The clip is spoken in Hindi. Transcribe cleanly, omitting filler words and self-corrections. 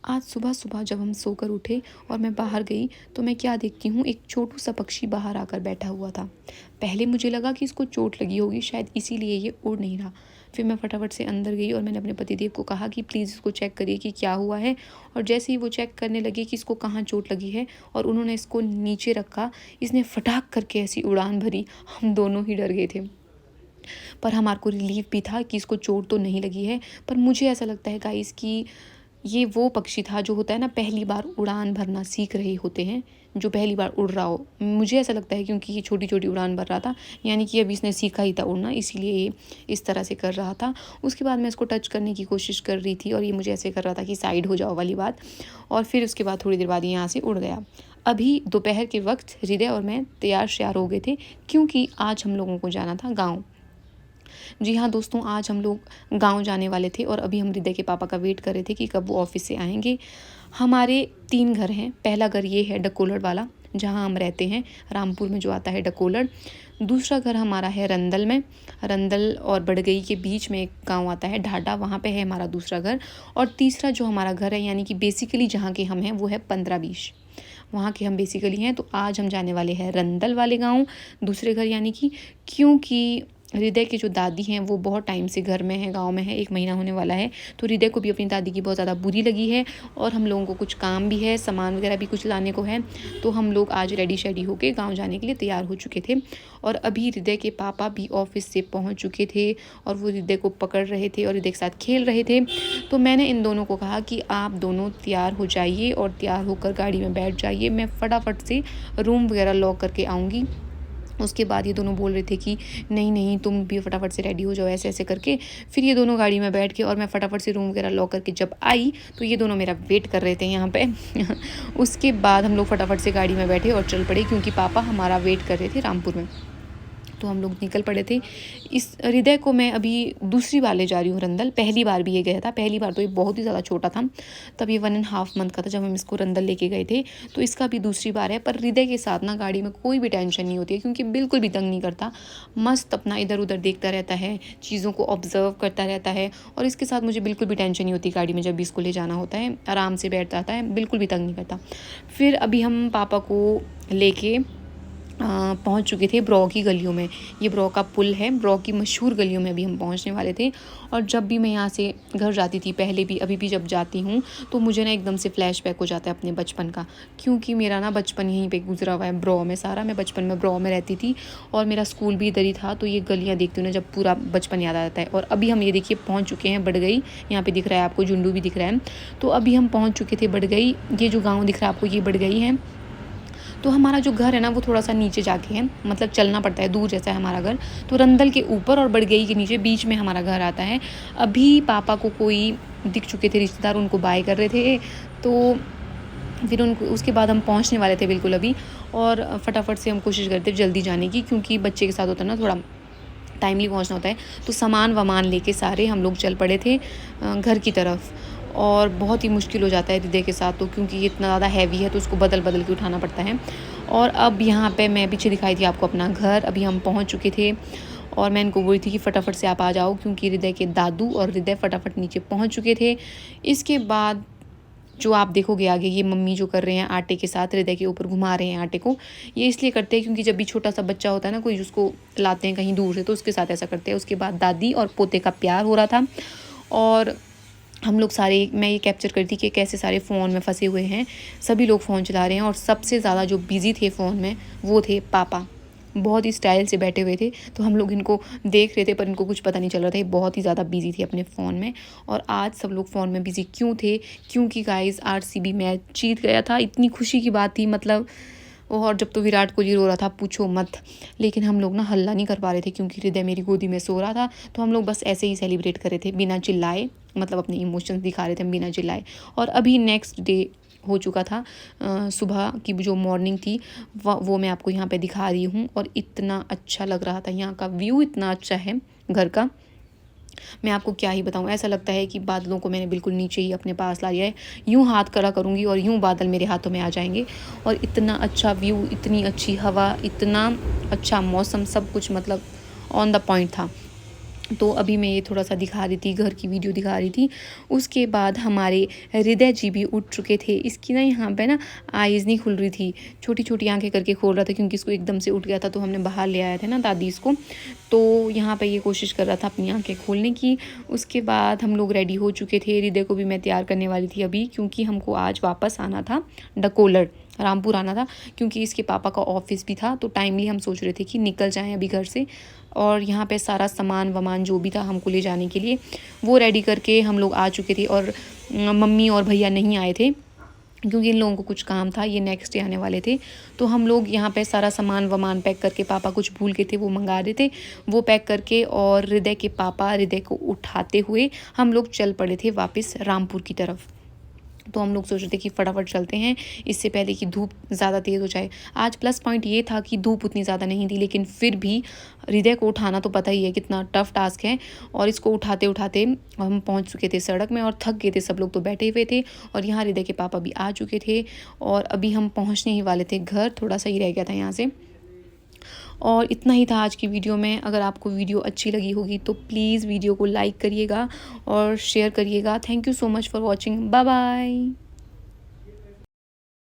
आज सुबह-सुबह जब हम सोकर उठे और मैं बाहर गई तो मैं क्या देखती हूँ, एक छोटू-सा पक्षी बाहर आकर बैठा हुआ था। पहले मुझे लगा कि इसको चोट लगी होगी, शायद इसीलिए ये उड़ नहीं रहा। फिर मैं फटाफट से अंदर गई और मैंने अपने पतिदेव को कहा कि प्लीज़ इसको चेक करिए कि क्या हुआ है। और जैसे ही वो चेक करने लगे कि इसको कहाँ चोट लगी है और उन्होंने इसको नीचे रखा, इसने फटाक करके ऐसी उड़ान भरी, हम दोनों ही डर गए थे। पर हमारे को रिलीफ भी था कि इसको चोट तो नहीं लगी है। पर मुझे ऐसा लगता है गाइस कि ये वो पक्षी था जो होता है ना, पहली बार उड़ान भरना सीख रहे होते हैं, जो पहली बार उड़ रहा हो। मुझे ऐसा लगता है क्योंकि ये छोटी-छोटी उड़ान भर रहा था, यानी कि अभी इसने सीखा ही था उड़ना, इसीलिए ये इस तरह से कर रहा था। उसके बाद मैं इसको टच करने की कोशिश कर रही थी और ये मुझे ऐसे कर रहा था कि साइड हो जाओ वाली बात। और फिर उसके बाद थोड़ी देर बाद ये यहाँ से उड़ गया। अभी दोपहर के वक़्त हृदय और मैं तैयार-श्यार हो गए थे क्योंकि आज हम लोगों को जाना था गाँव। जी हाँ दोस्तों, आज हम लोग गाँव जाने वाले थे और अभी हम हृदय के पापा का वेट कर रहे थे कि कब वो ऑफ़िस से आएँगे। हमारे 3 घर हैं। पहला घर ये है डकोलड़ वाला, जहाँ हम रहते हैं, रामपुर में जो आता है डकोलड़। दूसरा घर हमारा है रंदल में। रंदल और बड़गई के बीच में एक गाँव आता है ढाडा, वहाँ पे है हमारा दूसरा घर। और तीसरा जो हमारा घर है, यानी कि बेसिकली जहाँ के हम हैं, वो है 15-20, वहाँ के हम बेसिकली हैं। तो आज हम जाने वाले हैं रंदल वाले गाँव, दूसरे घर, यानी कि क्योंकि हृदय की जो दादी हैं वो बहुत टाइम से घर में है, गाँव में है, 1 महीना होने वाला है। तो हृदय को भी अपनी दादी की बहुत ज़्यादा बुरी लगी है और हम लोगों को कुछ काम भी है, सामान वगैरह भी कुछ लाने को है। तो हम लोग आज रेडी शेडी होके गाँव जाने के लिए तैयार हो चुके थे। और अभी हृदय के पापा भी ऑफ़िस से पहुँच चुके थे और वो हृदय को पकड़ रहे थे और हृदय के साथ खेल रहे थे। तो मैंने इन दोनों को कहा कि आप दोनों तैयार हो जाइए और तैयार होकर गाड़ी में बैठ जाइए, मैं फटाफट से रूम वगैरह लॉक करके आऊँगी। उसके बाद ये दोनों बोल रहे थे कि नहीं नहीं, तुम भी फटाफट से रेडी हो जाओ, ऐसे ऐसे करके। फिर ये दोनों गाड़ी में बैठ के और मैं फटाफट से रूम वगैरह लॉक करके जब आई तो ये दोनों मेरा वेट कर रहे थे यहाँ पे। उसके बाद हम लोग फटाफट से गाड़ी में बैठे और चल पड़े क्योंकि पापा हमारा वेट कर रहे थे रामपुर में। तो हम लोग निकल पड़े थे। इस हृदय को मैं अभी दूसरी बार ले जा रही हूँ रंदल। पहली बार भी ये गया था, पहली बार तो ये बहुत ही ज़्यादा छोटा था, तब ये 1.5 मंथ का था जब हम इसको रंदल लेके गए थे। तो इसका भी दूसरी बार है। पर हृदय के साथ ना गाड़ी में कोई भी टेंशन नहीं होती है क्योंकि बिल्कुल भी तंग नहीं करता, मस्त अपना इधर उधर देखता रहता है, चीज़ों को ऑब्जर्व करता रहता है। और इसके साथ मुझे बिल्कुल भी टेंशन नहीं होती गाड़ी में, जब भी इसको ले जाना होता है आराम से बैठ जाता है, बिल्कुल भी तंग नहीं करता। फिर अभी हम पापा को लेके पहुंच चुके थे ब्रॉ की गलियों में। ये ब्रॉ का पुल है, ब्रॉ की मशहूर गलियों में अभी हम पहुंचने वाले थे। और जब भी मैं यहाँ से घर जाती थी, पहले भी अभी भी जब जाती हूँ, तो मुझे ना एकदम से फ्लैशबैक हो जाता है अपने बचपन का, क्योंकि मेरा ना बचपन यहीं पे गुजरा हुआ है ब्रॉ में सारा। मैं बचपन में ब्रॉ में रहती थी और मेरा स्कूल भी इधर ही था। तो ये गलियाँ देखती हूँ ना, जब पूरा बचपन याद आ जाता है। और अभी हम ये देखिए पहुँच चुके हैं बड़गई। यहाँ पे दिख रहा है आपको, जुंडू भी दिख रहा है। तो अभी हम पहुँच चुके थे बड़गई। ये जो गाँव दिख रहा है आपको, ये बड़गई है। तो हमारा जो घर है ना वो थोड़ा सा नीचे जाके है, मतलब चलना पड़ता है, दूर जैसा है हमारा घर। तो रंदल के ऊपर और बड़गई के नीचे बीच में हमारा घर आता है। अभी पापा को कोई दिख चुके थे रिश्तेदार, उनको बाय कर रहे थे। तो फिर उनको, उसके बाद हम पहुंचने वाले थे बिल्कुल अभी। और फटाफट से हम कोशिश करते जल्दी जाने की, क्योंकि बच्चे के साथ होता है ना, थोड़ा टाइमली पहुंचना होता है। तो सामान वामान लेके सारे हम लोग चल पड़े थे घर की तरफ। और बहुत ही मुश्किल हो जाता है हृदय के साथ तो, क्योंकि ये इतना ज़्यादा हैवी है तो उसको बदल बदल के उठाना पड़ता है। और अब यहाँ पे मैं पीछे दिखाई थी आपको अपना घर, अभी हम पहुँच चुके थे। और मैं इनको बोली थी कि फटाफट से आप आ जाओ, क्योंकि हृदय के दादू और हृदय फटाफट नीचे पहुँच चुके थे। इसके बाद जो आप देखोगे आगे, ये मम्मी जो कर रहे हैं आटे के साथ हृदय के ऊपर घुमा रहे हैं आटे को। ये इसलिए करते हैं क्योंकि जब भी छोटा सा बच्चा होता है ना, कोई उसको लाते हैं कहीं दूर से, तो उसके साथ ऐसा करते हैं। उसके बाद दादी और पोते का प्यार हो रहा था। और हम लोग सारे, मैं ये कैप्चर करती कि कैसे सारे फ़ोन में फंसे हुए हैं, सभी लोग फ़ोन चला रहे हैं। और सबसे ज़्यादा जो बिज़ी थे फ़ोन में वो थे पापा, बहुत ही स्टाइल से बैठे हुए थे। तो हम लोग इनको देख रहे थे पर इनको कुछ पता नहीं चल रहा था, ये बहुत ही ज़्यादा बिजी थे अपने फ़ोन में। और आज सब लोग फ़ोन में बिज़ी क्यों थे? क्योंकि गाइस आरसीबी मैच जीत गया था, इतनी खुशी की बात थी मतलब। और जब तो विराट कोहली रो रहा था पूछो मत। लेकिन हम लोग ना हल्ला नहीं कर पा रहे थे क्योंकि हृदय मेरी गोदी में सो रहा था। तो हम लोग बस ऐसे ही सेलिब्रेट कर रहे थे बिना चिल्लाए, मतलब अपने इमोशंस दिखा रहे थे हम बिना चिल्लाए। और अभी नेक्स्ट डे हो चुका था। सुबह की जो मॉर्निंग थी वो मैं आपको यहाँ पे दिखा रही हूँ। और इतना अच्छा लग रहा था, यहाँ का व्यू इतना अच्छा है घर का, मैं आपको क्या ही बताऊँ। ऐसा लगता है कि बादलों को मैंने बिल्कुल नीचे ही अपने पास ला लिया है। यूँ हाथ खड़ा करूँगी और यूँ बादल मेरे हाथों में आ जाएंगे। और इतना अच्छा व्यू, इतनी अच्छी हवा, इतना अच्छा मौसम, सब कुछ मतलब ऑन द पॉइंट था। तो अभी मैं ये थोड़ा सा दिखा रही थी, घर की वीडियो दिखा रही थी। उसके बाद हमारे हृदय जी भी उठ चुके थे। इसकी ना यहाँ पे ना आइज़ नहीं खुल रही थी, छोटी छोटी आंखें करके खोल रहा था क्योंकि इसको एकदम से उठ गया था, तो हमने बाहर ले आए थे ना दादी इसको। तो यहाँ पे ये कोशिश कर रहा था अपनी आंखें खोलने की। उसके बाद हम लोग रेडी हो चुके थे। हृदय को भी मैं तैयार करने वाली थी अभी, क्योंकि हमको आज वापस आना था, डकोलर रामपुर आना था, क्योंकि इसके पापा का ऑफिस भी था। तो टाइमली हम सोच रहे थे कि निकल जाएं अभी घर से। और यहाँ पे सारा सामान वामान जो भी था हमको ले जाने के लिए, वो रेडी करके हम लोग आ चुके थे। और मम्मी और भैया नहीं आए थे क्योंकि इन लोगों को कुछ काम था, ये नेक्स्ट डे आने वाले थे। तो हम लोग यहाँ पे सारा सामान वामान पैक करके, पापा कुछ भूल गए थे वो मंगा रहे थे, वो पैक करके, और हृदय के पापा हृदय को उठाते हुए हम लोग चल पड़े थे वापस रामपुर की तरफ। तो हम लोग सोच रहे थे कि फटाफट चलते हैं, इससे पहले कि धूप ज़्यादा तेज़ हो जाए। आज प्लस पॉइंट ये था कि धूप उतनी ज़्यादा नहीं थी, लेकिन फिर भी हृदय को उठाना तो पता ही है कितना टफ टास्क है। और इसको उठाते उठाते हम पहुंच चुके थे सड़क में और थक गए थे, सब लोग तो बैठे हुए थे। और यहाँ हृदय के पापा भी आ चुके थे और अभी हम पहुँचने ही वाले थे घर, थोड़ा सा ही रह गया था यहाँ से। और इतना ही था आज की वीडियो में। अगर आपको वीडियो अच्छी लगी होगी तो प्लीज़ वीडियो को लाइक करिएगा और शेयर करिएगा। Thank you so much for watching. Bye bye.